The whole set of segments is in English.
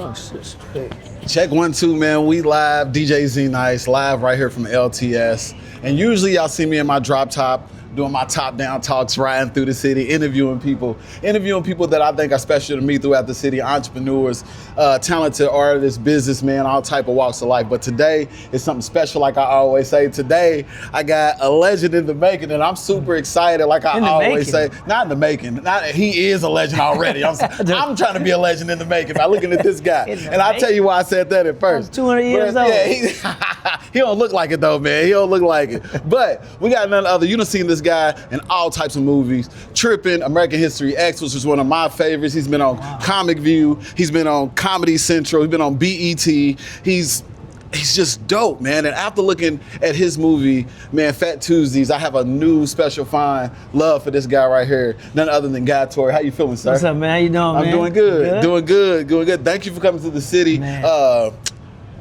Oh, shit. Hey. Check 1, 2, man. We live. DJ Z-Nyce live right here from LTS. And usually y'all see me in my drop top, doing my top-down talks, riding through the city, interviewing people that I think are special to me throughout the city, entrepreneurs, talented artists, businessmen, all type of walks of life. But today is something special, like I always say. Today, I got a legend in the making, and I'm super excited, like I always say. Not in the making. He is a legend already. I'm trying to be a legend in the making by looking at this guy. And I'll tell you why I said that at first. 200 years old. Yeah, he don't look like it, though, man. He don't look like it. But we got none other. You done seen this guy in all types of movies. Trippin', American History X, which was one of my favorites. He's been on Comic View. He's been on Comedy Central. He's been on BET. He's just dope, man. And after looking at his movie, man, Fat Tuesdays, I have a new special fine love for this guy right here. None other than Guy Torry. How you feeling, sir? What's up, man? How you doing, man? I'm doing good. Doing good. Thank you for coming to the city.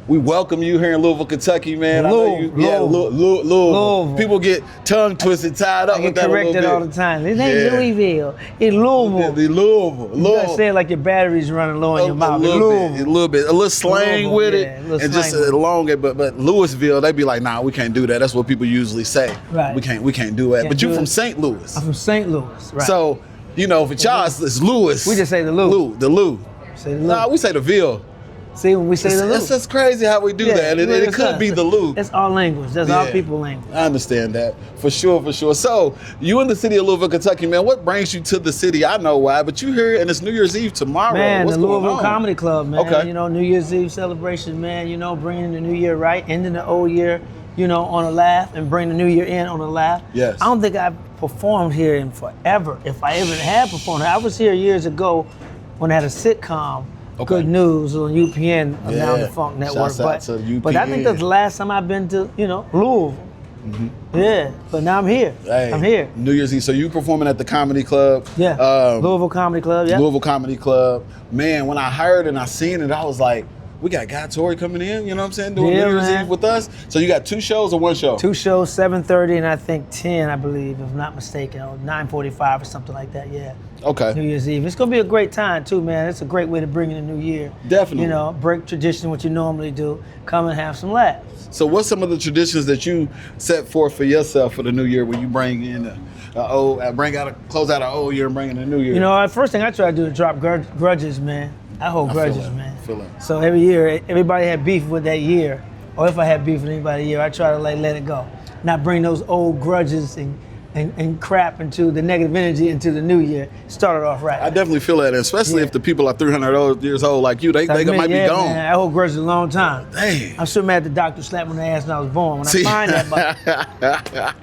We welcome you here in Louisville, Kentucky, man. Louisville. People get tongue twisted, tied up with that a little bit. I get corrected all the time. It ain't Louisville. It's Louisville. Louisville. You gotta say it like your battery's running low in your mouth. A little bit. A little slang with it. And just along it. But Louisville, they be like, nah, we can't do that. That's what people usually say. Right. We can't do that. But you from St. Louis. I'm from St. Louis, right. So, you know, for y'all, it's Louis. We just say the Lou. The Lou. Say the Lou. Nah, we say the Ville. See, when we say the Lou. It's just crazy how we do that. And it could be the Lou. That's our language. That's our people language. I understand that. For sure. So, you in the city of Louisville, Kentucky, man. What brings you to the city? I know why, but you here and it's New Year's Eve tomorrow. Man, What's the Louisville going on? Comedy Club, man. Okay. You know, New Year's Eve celebration, man. You know, bringing the new year right, ending the old year, you know, on a laugh, and bring the new year in on a laugh. Yes. I don't think I've performed here in forever, if I even had performed. I was here years ago when I had a sitcom. Okay. Good News on UPN, now the Funk Network. Shouts out to UPN. But I think that's the last time I've been to, you know, Louisville. Mm-hmm. Yeah, but now I'm here. Hey, I'm here. New Year's Eve. So you performing at the Comedy Club? Yeah. Louisville Comedy Club. Yeah. Louisville Comedy Club. Man, when I heard and I seen it, I was like, we got Guy Torry coming in. You know what I'm saying? Doing New Year's Eve with us. So you got 2 shows or 1 show? 2 shows, 7:30 and I think 10, I believe, if I'm not mistaken, or 9:45 or something like that. Yeah. Okay. New Year's Eve. It's gonna be a great time too, man. It's a great way to bring in the new year. Definitely. You know, break tradition, what you normally do. Come and have some laughs. So what's some of the traditions that you set forth for yourself for the new year when you bring in close out an old year and bring in the new year? You know, the first thing I try to do is drop grudges, man. I hold grudges, man. Feel it. So every year, everybody had beef with that year, or if I had beef with anybody year, I try to let it go. Not bring those old grudges and crap into the negative energy into the new year. Start it off right. I definitely feel that, especially if the people are 300 years old like you, they might be gone. Man, I hold grudges a long time. Dang. I'm so mad the doctor slapped me in the ass when I was born. When I find that,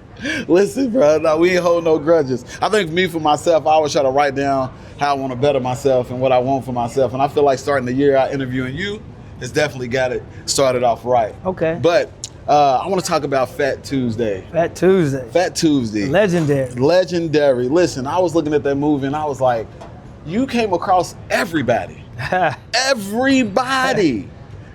listen, bro, no, we ain't hold no grudges. I think me, for myself, I always try to write down how I want to better myself and what I want for myself. And I feel like starting the year out interviewing you has definitely got it started off right. Okay. But I want to talk about Fat Tuesday. Fat Tuesday. Fat Tuesday. Legendary. Listen, I was looking at that movie and I was like, you came across everybody. Everybody.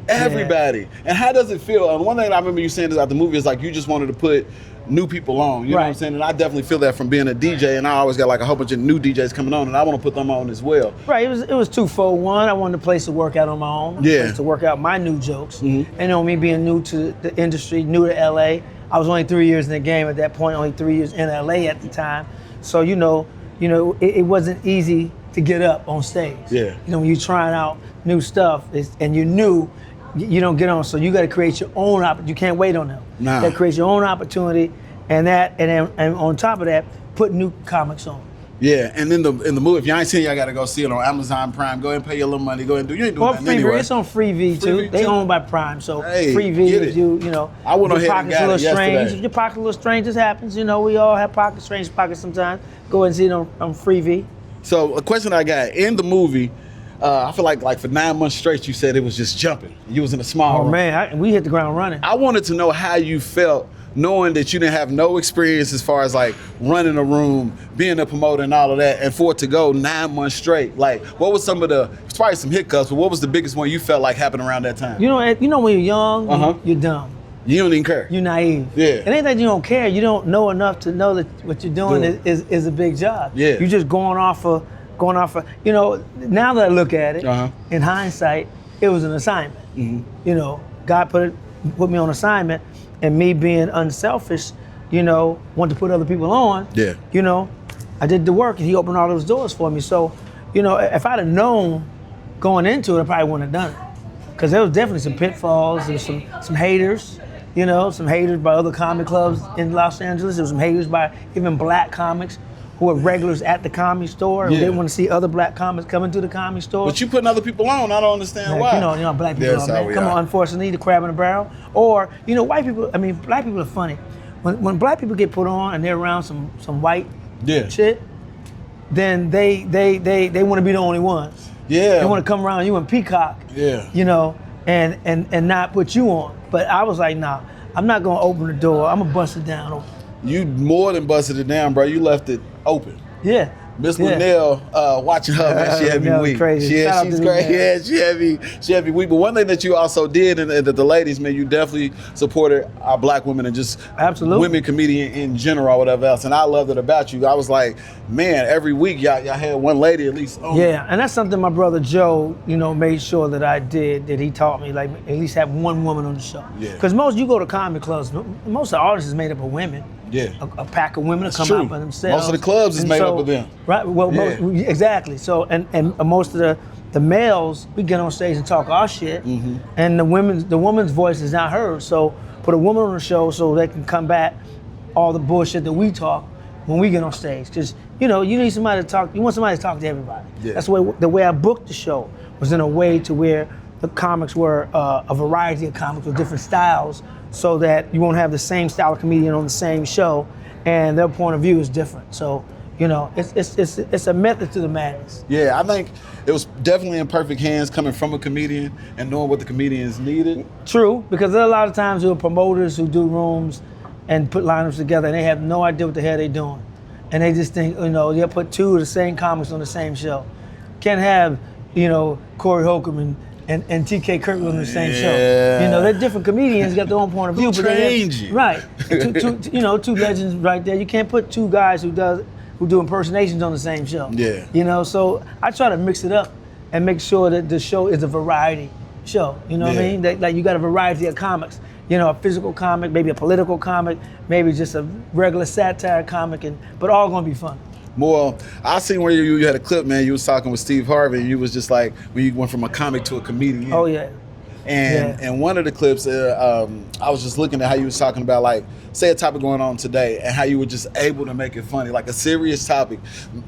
And how does it feel? And one thing I remember you saying about the movie is like you just wanted to put new people on, you know what I'm saying? And I definitely feel that from being a DJ, and I always got like a whole bunch of new DJs coming on, and I want to put them on as well. Right, it was twofold. One, I wanted a place to work out on my own, a place to work out my new jokes. Mm-hmm. And you know, me being new to the industry, new to LA, I was only 3 years in the game at that point, only 3 years in LA at the time. So you know, it wasn't easy to get up on stage. Yeah. You know, when you're trying out new stuff, and you're new, you don't get on. So you got to create your own opportunity. You can't wait on them. Nah. You got to create your own opportunity, and on top of that, put new comics on. Yeah, and in the movie, if y'all ain't seen it, y'all got to go see it on Amazon Prime. Go ahead and pay your little money. Go ahead and do. You ain't doing nothing anyway. It's on Freevee too. They owned by Prime, so Freevee is you know. I went ahead and got it yesterday. If your pocket a little strange, this happens. You know, we all have strange pockets sometimes. Go ahead and see it on Freevee. So a question I got in the movie. I feel like for 9 months straight, you said it was just jumping. You was in a small room. Oh man, we hit the ground running. I wanted to know how you felt knowing that you didn't have no experience as far as like running a room, being a promoter and all of that, and for it to go 9 months straight. Like, what was some of it's probably some hiccups, but what was the biggest one you felt like happened around that time? You know when you're young, you're dumb. You don't even care. You're naive. Yeah. It ain't that you don't care. You don't know enough to know that what you're doing is a big job. Yeah. You're just going off of, you know, now that I look at it, in hindsight, it was an assignment. You know, God put me on assignment, and me being unselfish, you know, wanted to put other people on. Yeah. You know, I did the work, and He opened all those doors for me. So, you know, if I'd have known going into it, I probably wouldn't have done it. Because there was definitely some pitfalls, there was some haters, you know, some haters by other comic clubs in Los Angeles. There was some haters by even black comics who were regulars at the comedy store and didn't want to see other black comics coming to the comedy store. But you putting other people on, I don't understand why. You know, black people are, man. Come on, unfortunately, the crab in the barrel. Or, you know, white people, I mean, black people are funny. When black people get put on and they're around some white shit, then they want to be the only ones. Yeah. They want to come around you and peacock. Yeah. You know, and not put you on. But I was like, nah, I'm not gonna open the door. I'm gonna bust it down open. You more than busted it down, bro. You left it open. Yeah. Miss Linnell, watching her, man, she had me weak. Crazy. She's great. Yeah, she had me weak. But one thing that you also did, and that the ladies, man, you definitely supported our black women and just women comedian in general or whatever else. And I loved it about you. I was like, man, every week y'all had one lady at least on. Yeah, and that's something my brother Joe, you know, made sure that I did, that he taught me, like at least have one woman on the show. Yeah. Because you go to comedy clubs, most of the audience is made up of women. Yeah. A pack of women that come out by themselves. Most of the clubs is made up of them. Right, well, exactly. So, and most of the males, we get on stage and talk our shit, and the woman's voice is not heard. So put a woman on the show so they can combat all the bullshit that we talk when we get on stage. Because, you know, you need somebody to talk, you want somebody to talk to everybody. Yeah. That's the way I booked the show was in a way to where the comics were a variety of comics with different styles, so that you won't have the same style of comedian on the same show, and their point of view is different. So, you know, it's a method to the madness. Yeah, I think it was definitely in perfect hands coming from a comedian and knowing what the comedians needed. True, because there are a lot of times there are promoters who do rooms and put lineups together, and they have no idea what the hell they're doing, and they just think, you know, they'll put two of the same comics on the same show. Can't have, you know, Corey Holcomb and TK Kirkland on the same show. You know, they're different comedians, got their own point of view. Who trained you? Right. Two legends right there. You can't put two guys who do impersonations on the same show. Yeah. You know, so I try to mix it up and make sure that the show is a variety show. You know what I mean? That, like, you got a variety of comics. You know, a physical comic, maybe a political comic, maybe just a regular satire comic, but all gonna be fun. More, I seen where you had a clip, man. You was talking with Steve Harvey, and you was just like, when you went from a comic to a comedian. Oh yeah. And one of the clips, I was just looking at how you was talking about, like, say a topic going on today, and how you were just able to make it funny, like a serious topic,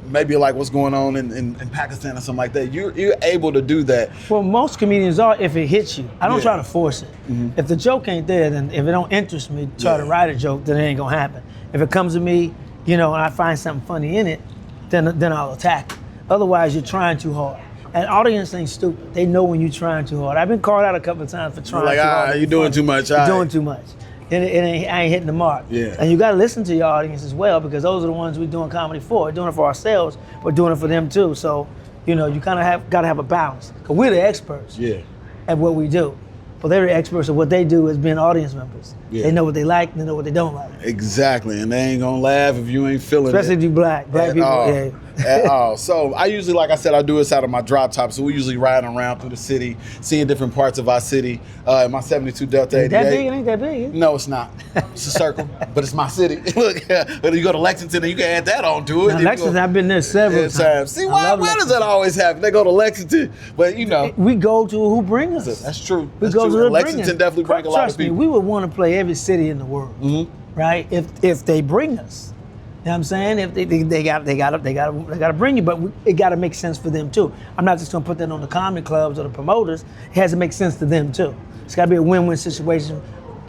maybe like what's going on in Pakistan or something like that. You're able to do that. Well, most comedians are, if it hits you. I don't try to force it. If the joke ain't there, then if it don't interest me to try to write a joke, then it ain't gonna happen. If it comes to me, you know, and I find something funny in it, then I'll attack it. Otherwise, you're trying too hard. And audience ain't stupid. They know when you're trying too hard. I've been called out a couple of times for trying too hard. You're doing too much. You're doing too much. I ain't hitting the mark. Yeah. And you gotta listen to your audience as well, because those are the ones we're doing comedy for. We're doing it for ourselves, but doing it for them too. So, you know, you kind of gotta have a balance. Because we're the experts at what we do. But they're the experts at what they do as being audience members. Yeah. They know what they like, and they know what they don't like. Exactly, and they ain't gonna laugh if you ain't feeling Especially it. if you black people. At all. So I usually, like I said, I do this out of my drop top. So we usually riding around through the city, seeing different parts of our city. My 72 Delta 88. That big? It ain't that big. No, it's not. It's a circle, but it's my city. Look, you go to Lexington and you can add that on to it. Now, Lexington, I've been there several times. See, why does that always happen? They go to Lexington, but you know. We go to who bring us. That's true. We go to Lexington definitely bring a lot of people. We would want to play every city in the world, right? If they bring us. You know what I'm saying? If they got to bring you, but it got to make sense for them too. I'm not just gonna put that on the comedy clubs or the promoters. It has to make sense to them too. It's got to be a win-win situation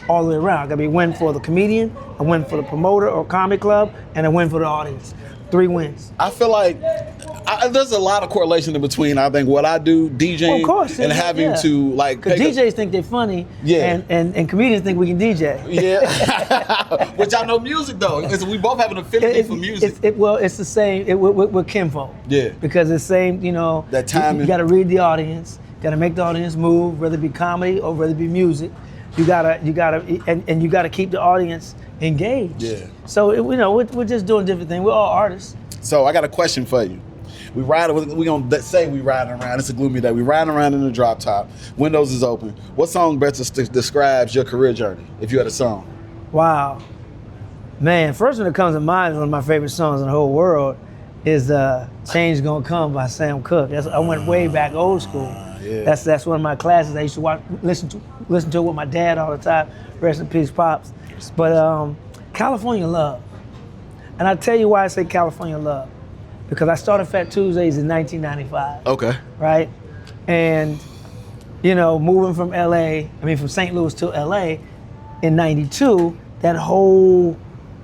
all the way around. It got to be a win for the comedian, a win for the promoter or comedy club, and a win for the audience. 3 wins. I feel like there's a lot of correlation in between. I think what I do, DJing, and having to like. Because DJs think they're funny, and comedians think we can DJ. Yeah, which I know music though. We both have an affinity for music. It's the same with kinfolk. Yeah. Because it's the same, you know. That timing. You got to read the audience. Got to make the audience move, whether it be comedy or whether it be music. You gotta keep the audience engaged. Yeah. So we're just doing different things. We're all artists. So I got a question for you. We gonna say we riding around. It's a gloomy day. We riding around in the drop top. Windows is open. What song best describes your career journey? If you had a song. Wow. Man, first one that comes to mind is one of my favorite songs in the whole world is Change Gonna Come by Sam Cooke. I went way back old school. Yeah. That's one of my classes. I used to listen to it with my dad all the time. Rest in peace, Pops. But California Love. And I'll tell you why I say California Love. Because I started Fat Tuesdays in 1995. Okay. Right? And, moving from from St. Louis to LA in 92, that whole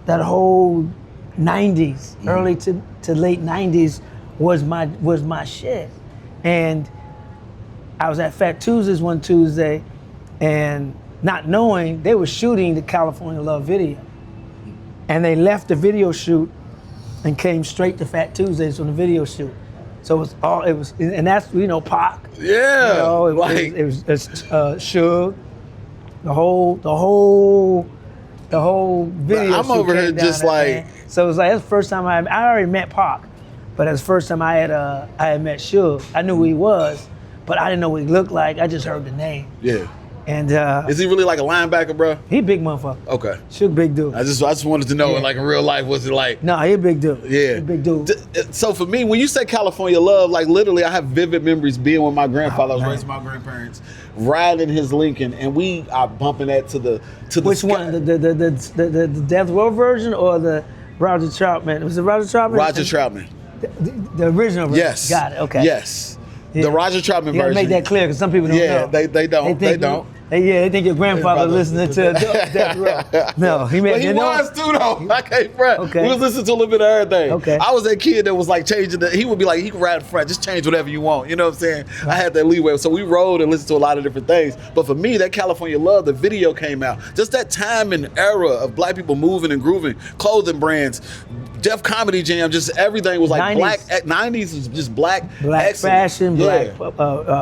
90s, early to late 90s was my shit. And I was at Fat Tuesdays one Tuesday and not knowing they were shooting the California Love video. And they left the video shoot and came straight to Fat Tuesdays on the video shoot. So and that's, Pac. Yeah. It was Suge. The whole video. I'm over here just like. So it was like, that's the first time I already met Pac, but that's the first time I had met Suge. I knew who he was, but I didn't know what he looked like. I just heard the name. Yeah. And is he really like a linebacker, bro? He a big motherfucker. Okay. Suge big dude. I just wanted to know, like in real life, was it like? No, he a big dude. Yeah. He a big dude. So for me, when you say California Love, like literally, I have vivid memories being with my grandfather. I was raised with my grandparents, riding his Lincoln, and we are bumping that to the. Which one? The Death Row version or the Roger Troutman? Was it Roger Troutman? Roger Troutman. The original version. Yes. Got it. Okay. Yes. Yeah. The Roger Troutman version. Make that clear because some people don't know. Yeah, they don't. They don't. They think your grandfather listening to Death Row. No, he made. But he was too though. I can't front. Okay. We was listening to a little bit of everything. Okay. I was that kid that was like changing he would be like, he could ride in front, just change whatever you want. You know what I'm saying? Right. I had that leeway. So we rode and listened to a lot of different things. But for me, that California Love, the video came out. Just that time and era of black people moving and grooving, clothing brands, Def Comedy Jam, just everything was like 90s. Black. 90s was just black. Black fashion, black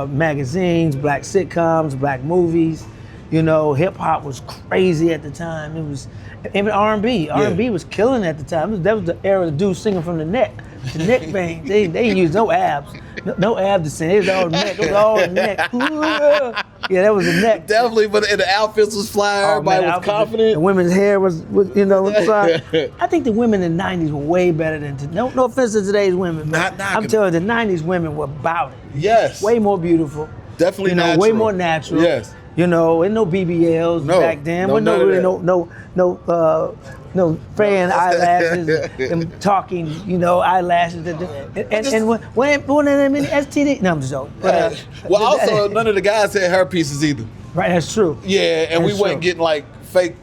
magazines, black sitcoms, black movies. Hip hop was crazy at the time. It was even R&B. R&B was killing at the time. That was the era of the dudes singing from the neck vein. They didn't use no abs, no ab to sing. It was all neck. It was all neck. Yeah, that was the neck. Definitely, but the outfits was fly. Everybody was confident. The women's hair was I think the women in the 90s were way better than no offense to today's women. I'm telling you, the 90s women were about it. Yes. Way more beautiful. Definitely natural. Way more natural. Yes. And no BBLs back then. No fan eyelashes and talking, eyelashes. And when STD. No, I'm just joking. Well, also, none of the guys had hair pieces either. Right, that's true. Yeah, and we weren't getting like fake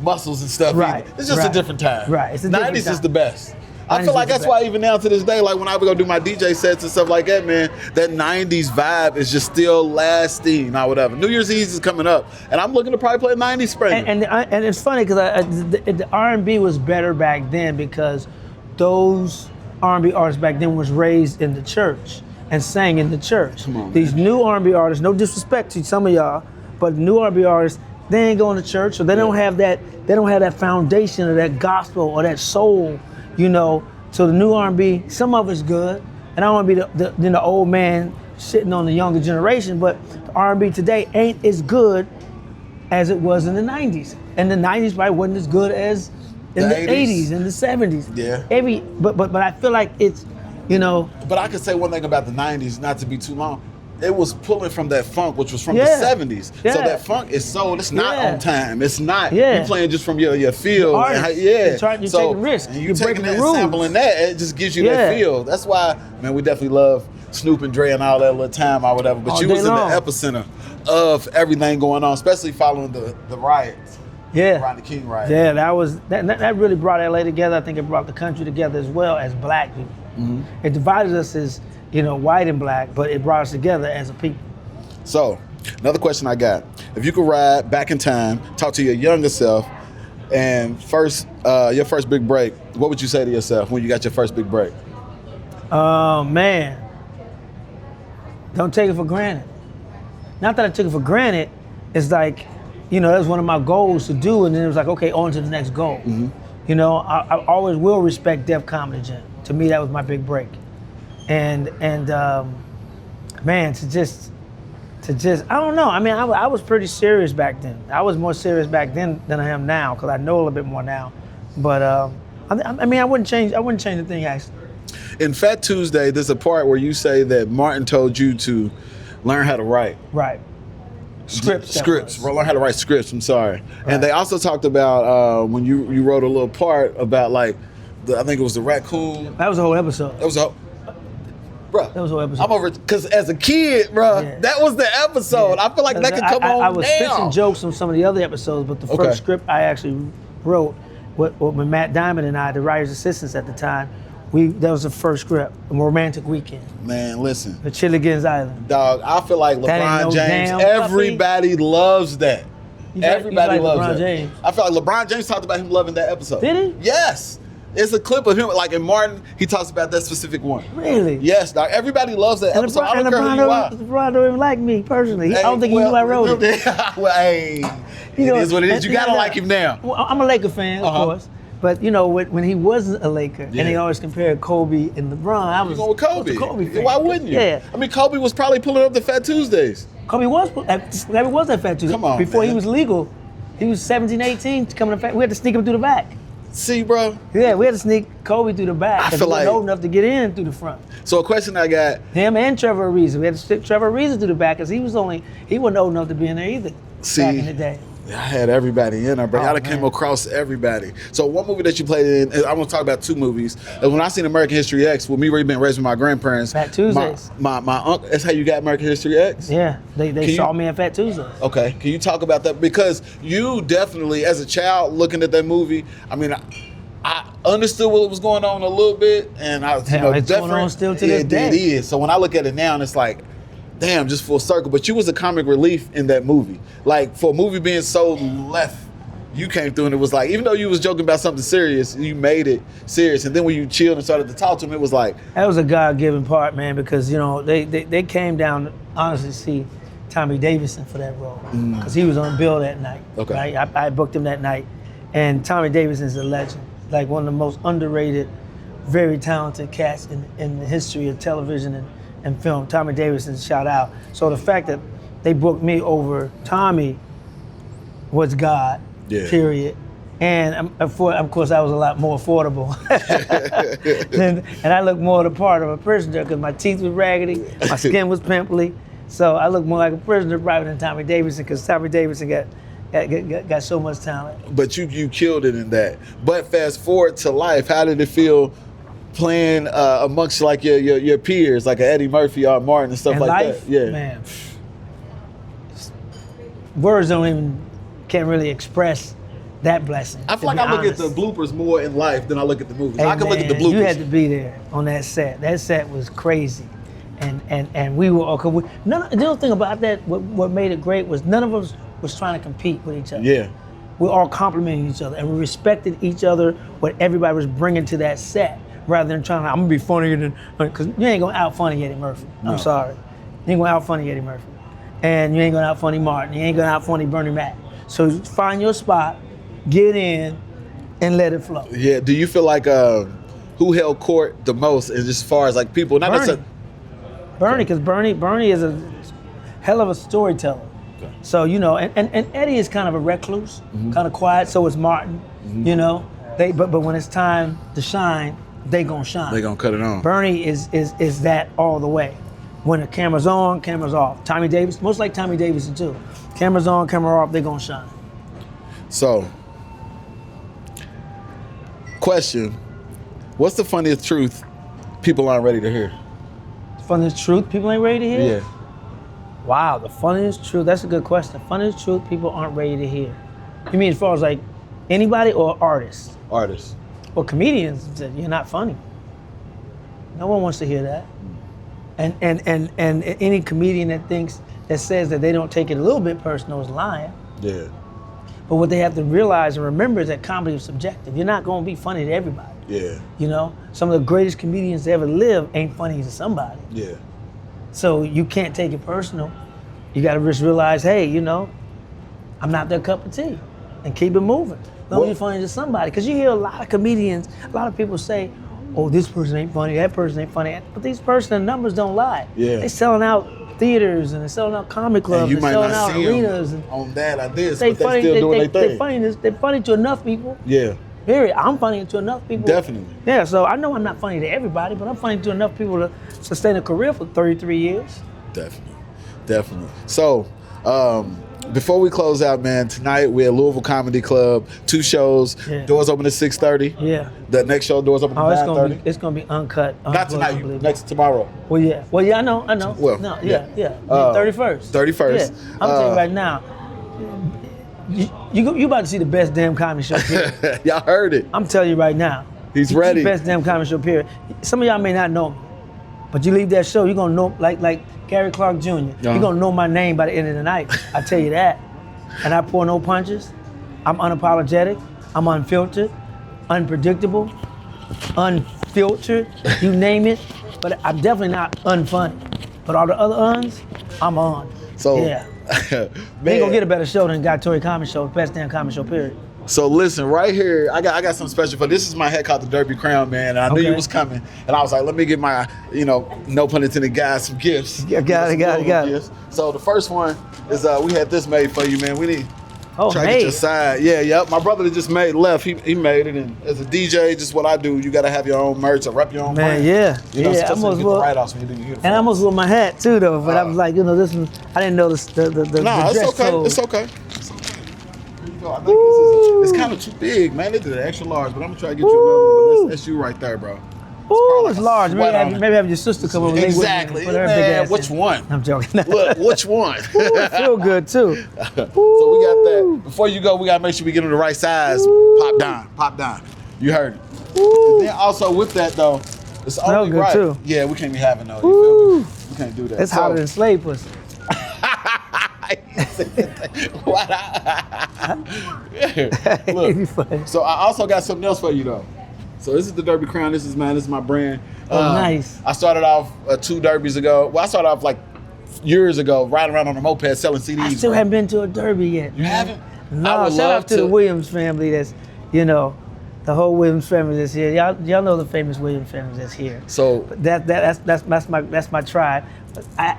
muscles and stuff. Right. Either. It's just a different time. Right. It's a different 90s time. is the best. I feel like that's why even now to this day, like when I go do my DJ sets and stuff like that, man, that 90s vibe is just still lasting or whatever. New Year's Eve is coming up, and I'm looking to probably play a 90s Springer. And it's funny because the R&B was better back then because those R&B artists back then was raised in the church and sang in the church. Come on, These new R&B artists, no disrespect to some of y'all, but new R&B artists, they ain't going to church, so they don't have that foundation of that gospel or that soul. So the new R&B, some of it's good, and I don't want to be the old man sitting on the younger generation, but the R&B today ain't as good as it was in the 90s. And the 90s probably wasn't as good as in the 80s and the 70s. Yeah. But I feel like it's, But I could say one thing about the 90s, not to be too long. It was pulling from that funk, which was from the 70s. Yeah. So that funk is soul. It's not on time. It's not. Yeah. You playing just from your feel. You're taking risks. And you're breaking taking the rules. sampling that. It just gives you that feel. That's why, man, we definitely love Snoop and Dre and all that little time or whatever. But you was in the epicenter of everything going on, especially following the riots. Yeah. Around the King riot. Yeah, that really brought LA together. I think it brought the country together as well as black people. Mm-hmm. It divided us as white and black, but it brought us together as a people. So, another question I got. If you could ride back in time, talk to your younger self, and your first big break, what would you say to yourself when you got your first big break? Man. Don't take it for granted. Not that I took it for granted, it's like, that's one of my goals to do, and then it was like, okay, on to the next goal. Mm-hmm. I always will respect Def Comedy Jam. To me, that was my big break. and man, to just I don't know. I mean, I was pretty serious back then. I was more serious back then than I am now because I know a little bit more now. But I mean, I wouldn't change a thing actually. In Fat Tuesday, there's a part where you say that Martin told you to learn how to write. Right. Scripts. Learn how to write scripts. I'm sorry. Right. And they also talked about when you wrote a little part about like I think it was the raccoon. That was a whole episode. That was a Bruh, that was a whole episode. I'm over because as a kid, bruh, that was the episode. Yeah. I feel like that could come on now. I was fixing jokes on some of the other episodes, but the first script I actually wrote with Matt Diamond and I, the writer's assistants at the time, that was the first script, A Romantic Weekend. Man, listen. The Chilligan's Island. Dog, I feel like LeBron James, everybody loves that. Everybody loves that. James. I feel like LeBron James talked about him loving that episode. Did he? Yes. It's a clip of him, like in Martin, he talks about that specific one. Really? Yes, dog. Everybody loves that episode. I don't care who you are. LeBron don't even like me personally. I don't think he knew I wrote it. Well, hey, it is what it is. You gotta like him now. Well, I'm a Laker fan, of course. But you know, when he wasn't a Laker, and they always compared Kobe and LeBron, I was going with Kobe. Kobe fan. Why wouldn't you? Yeah. I mean, Kobe was probably pulling up the Fat Tuesdays. Kobe was at Fat Tuesday. Come on, before he was legal. He was 17, 18 coming to Fat. We had to sneak him through the back. See, bro? Yeah, we had to sneak Kobe through the back. I feel like he wasn't old enough to get in through the front. So a question I got. Him and Trevor Ariza. We had to stick Trevor Ariza through the back because he wasn't old enough to be in there either. See, back in the day. I had everybody in there, bro. I came across everybody. So one movie that you played in, I'm gonna talk about two movies. When I seen American History X, with me being raised with my grandparents. Fat Tuesdays. My uncle, that's how you got American History X? Yeah, they saw me at Fat Tuesdays. Okay, can you talk about that? Because you definitely, as a child looking at that movie, I mean, I understood what was going on a little bit, and it's going on still to this day. It is. So when I look at it now, and it's like, damn, just full circle. But you was a comic relief in that movie. Like, for a movie being so left, you came through and it was like, even though you was joking about something serious, you made it serious. And then when you chilled and started to talk to him, it was like... That was a God-given part, man, because, you know, they came down to honestly see Tommy Davidson for that role. Because he was on bill that night. Okay. Right? I booked him that night. And Tommy Davidson's a legend. Like, one of the most underrated, very talented cats in the history of television and film. Tommy Davidson, shout out. So the fact that they booked me over Tommy was God, period. And of course, I was a lot more affordable. and I looked more the part of a prisoner because my teeth were raggedy, my skin was pimply. So I looked more like a prisoner rather than Tommy Davidson because Tommy Davidson got so much talent. But you killed it in that. But fast forward to life, how did it feel playing amongst like your peers, like Eddie Murphy or Martin and stuff in like life, that? Yeah, man. Words can't really express that blessing. I feel like I look at the bloopers more in life than I look at the movies. Hey, I can look at the bloopers. You had to be there on that set. That set was crazy, and we were. The other thing about that, what made it great was none of us was trying to compete with each other. Yeah. We're all complimenting each other, and we respected each other, what everybody was bringing to that set. Rather than trying to, I'm gonna be funnier than, because you ain't gonna out funny Eddie Murphy. I'm sorry. You ain't gonna out funny Eddie Murphy. And you ain't gonna out funny Martin. You ain't gonna out funny Bernie Mac. So find your spot, get in, and let it flow. Yeah, do you feel like who held court the most as far as like people? Bernie, because Bernie is a hell of a storyteller. Okay. So, you know, and Eddie is kind of a recluse, kind of quiet, so is Martin, you know. But when it's time to shine, they gonna shine. They gonna cut it on. Bernie is that all the way. When the camera's on, camera's off. Tommy Davis, most like Tommy Davidson too. Camera's on, camera off, they gonna shine. So, question, what's the funniest truth people aren't ready to hear? The funniest truth people ain't ready to hear? Yeah. Wow, the funniest truth, that's a good question. The funniest truth people aren't ready to hear. You mean as far as like anybody or artists? Artists. Well, comedians, you're not funny. No one wants to hear that. And any comedian that says that they don't take it a little bit personal is lying. Yeah. But what they have to realize and remember is that comedy is subjective. You're not going to be funny to everybody. Yeah. You know, some of the greatest comedians to ever live ain't funny to somebody. Yeah. So you can't take it personal. You got to just realize, hey, you know, I'm not their cup of tea, and keep it moving. Don't be funny to somebody, because you hear a lot of comedians, a lot of people say, oh, this person ain't funny, that person ain't funny. But these person numbers don't lie. Yeah. They selling out theaters and they're selling out comedy clubs. And you and might selling not out see arenas. them on that like this, They but they funny. still doing their thing. They're funny to enough people. Yeah. Period. I'm funny to enough people. Definitely. Yeah. So I know I'm not funny to everybody, but I'm funny to enough people to sustain a career for 33 years. Definitely. So, before we close out, man, tonight we're at Louisville Comedy Club. 2 shows. Yeah. Doors open at 6:30. Yeah. The next show doors open at 9:30. It's gonna be uncut. Not tonight. Tomorrow. Well, yeah. I know. Well, no, yeah. 31st. 31st. Yeah. I'm telling you right now. You about to see the best damn comedy show period. Y'all heard it. I'm telling you right now. He's ready. The best damn comedy show period. Some of y'all may not know me, but you leave that show, you're gonna know like Gary Clark Jr. You're gonna know my name by the end of the night. I tell you that. And I pull no punches. I'm unapologetic. I'm unfiltered, unpredictable, unfiltered. You name it. But I'm definitely not unfunny. But all the other uns, I'm on. So yeah. Man. They ain't gonna get a better show than Guy Torry Comedy Show, best damn comedy show, period. So listen, right here, I got something special for this. Is my hat called the Derby Crown, man. And I knew you was coming, and I was like, let me give my, no pun intended, guys some gifts. Yeah, got it. So the first one is we had this made for you, man. We need try to get your side. Yeah, yep. My brother that just left. He made it, and as a DJ, just what I do, you gotta have your own merch or rep your own brand. Yeah. You know, so you get the write-offs when you do your uniform. And I almost wore my hat too, though. But I was like, this one, I didn't know the Nah, dress it's okay. code. It's okay. I think it's kind of too big, man. They did an extra large, but I'm gonna try to get you another one. But that's you right there, bro. Ooh, it's large. Maybe have your sister come over. Exactly. Put her big ass which in. one? I'm joking. Look, which one? Ooh, it feel good too. So we got that. Before you go, we gotta make sure we get them the right size. Pop down. You heard it. And then also with that though, it's only good right. Too. Yeah, we can't be having no. You feel me? We can't do that. It's hotter than slave pussy. Look, so I also got something else for you though. So this is the Derby Crown. This is my brand. Nice. I started off 2 derbies ago. Well, I started off like years ago, riding around on a moped selling CDs. I still haven't been to a derby yet. You haven't? No. Shout out to the Williams family. That's the whole Williams family that's here. Y'all know the famous Williams family that's here. So that's my tribe.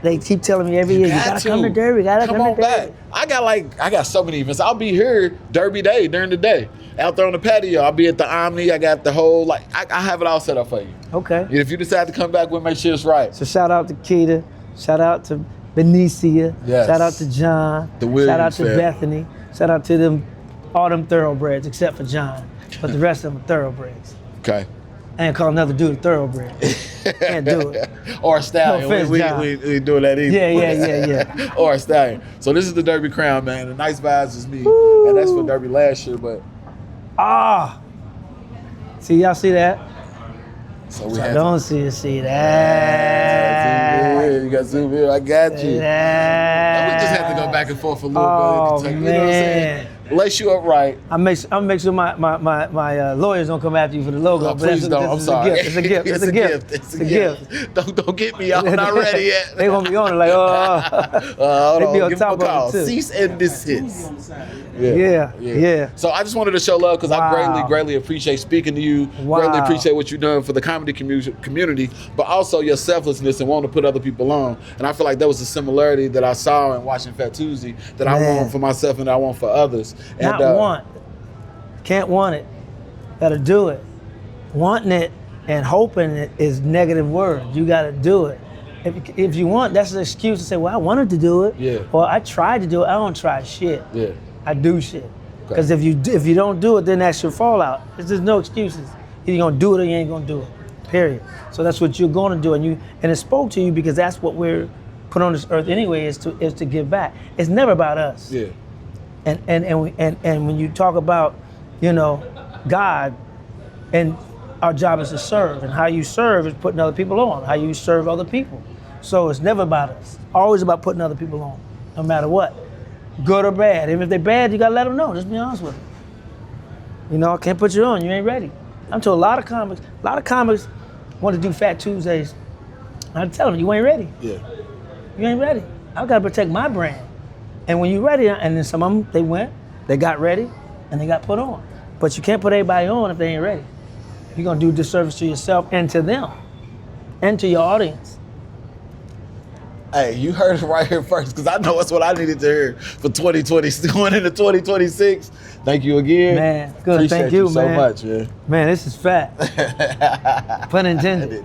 They keep telling me every year, you gotta come to Derby, come on back. I got so many events. I'll be here Derby Day during the day. Out there on the patio, I'll be at the Omni. I got the whole, I have it all set up for you. Okay. And if you decide to come back, we'll make sure it's right. So shout out to Keita, shout out to Benicia, yes. Shout out to John, shout out to Bethany, shout out to all them thoroughbreds except for John, but the rest of them are thoroughbreds. Okay. I ain't call another dude a thoroughbred. Can't do it. Or a stallion. No offense, we ain't doing that either. Yeah. Or a stallion. So this is the Derby Crown, man. The Nice Vibes is me. Woo. And that's for Derby last year, but. See, y'all see that? So we don't see that. You got zoom in. I got you. We just have to go back and forth a little bit. You know what I'm saying? Lace you up right. I'll make sure my lawyers don't come after you for the logo. No, please don't. I'm sorry. It's a gift. It's a gift. Don't get me out. I'm not ready yet. They gonna be on it like, hold they be on. on top of it too. Cease and desist. Yeah. So I just wanted to show love because I greatly appreciate speaking to you. Greatly appreciate what you're doing for the comedy community, but also your selflessness and wanting to put other people on. And I feel like that was a similarity that I saw in watching Fat Tuesday that I want for myself and I want for others. And, can't want it. Gotta do it. Wanting it and hoping it is negative words. You gotta do it. If you want, that's an excuse to say, well, I wanted to do it. Yeah. Or I tried to do it. I don't try shit. Yeah. I do shit. Because if you don't do it, then that's your fallout. There's no excuses. Either you're gonna do it or you ain't gonna do it. Period. So that's what you're gonna do, and it spoke to you because that's what we're put on this earth anyway, is to give back. It's never about us. Yeah. And when you talk about, God, and our job is to serve, and how you serve is putting other people on, how you serve other people. So it's never about us. Always about putting other people on, no matter what, good or bad. Even if they're bad, you gotta let them know. Just be honest with them. I can't put you on. You ain't ready. I'm told a lot of comics want to do Fat Tuesdays. I tell them, you ain't ready. Yeah. You ain't ready. I gotta protect my brand. And when you're ready, and then some of them, they got ready, and they got put on. But you can't put everybody on if they ain't ready. You're gonna do disservice to yourself and to them, and to your audience. Hey, you heard it right here first, because I know that's what I needed to hear for 2020, going into 2026. Thank you again. Man, good. Appreciate Thank you, so man. much, man. Man, this is fat. Pun intended.